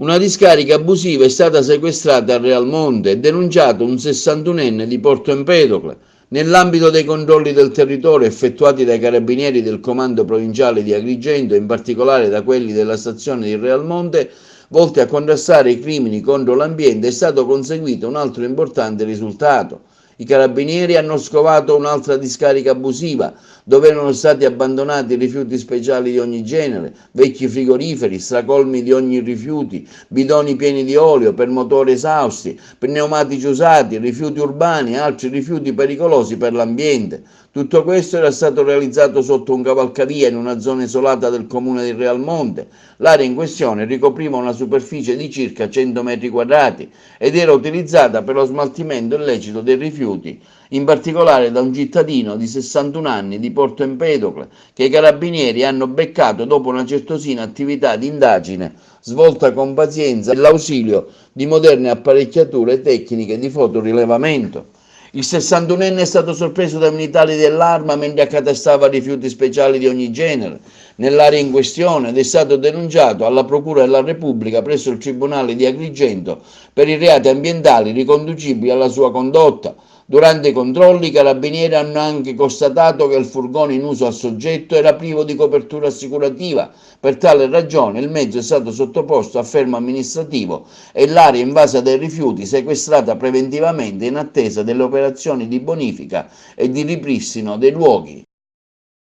Una discarica abusiva è stata sequestrata a Realmonte e denunciato un 61enne di Porto Empedocle. Nell'ambito dei controlli del territorio effettuati dai carabinieri del comando provinciale di Agrigento, in particolare da quelli della stazione di Realmonte, volti a contrastare i crimini contro l'ambiente, è stato conseguito un altro importante risultato. I carabinieri hanno scovato un'altra discarica abusiva, dove erano stati abbandonati rifiuti speciali di ogni genere, vecchi frigoriferi, stracolmi di ogni rifiuti, bidoni pieni di olio per motori esausti, pneumatici usati, rifiuti urbani e altri rifiuti pericolosi per l'ambiente. Tutto questo era stato realizzato sotto un cavalcavia in una zona isolata del comune di Realmonte. L'area in questione ricopriva una superficie di circa 100 metri quadrati ed era utilizzata per lo smaltimento illecito dei rifiuti, in particolare da un cittadino di 61 anni di Porto Empedocle, che i carabinieri hanno beccato dopo una certosina attività di indagine svolta con pazienza e l'ausilio di moderne apparecchiature tecniche di fotorilevamento. Il 61enne è stato sorpreso dai militari dell'Arma mentre accatastava rifiuti speciali di ogni genere nell'area in questione ed è stato denunciato alla Procura della Repubblica presso il Tribunale di Agrigento per i reati ambientali riconducibili alla sua condotta. Durante i controlli i carabinieri hanno anche constatato che il furgone in uso al soggetto era privo di copertura assicurativa. Per tale ragione il mezzo è stato sottoposto a fermo amministrativo e l'area invasa dai rifiuti sequestrata preventivamente in attesa delle operazioni di bonifica e di ripristino dei luoghi.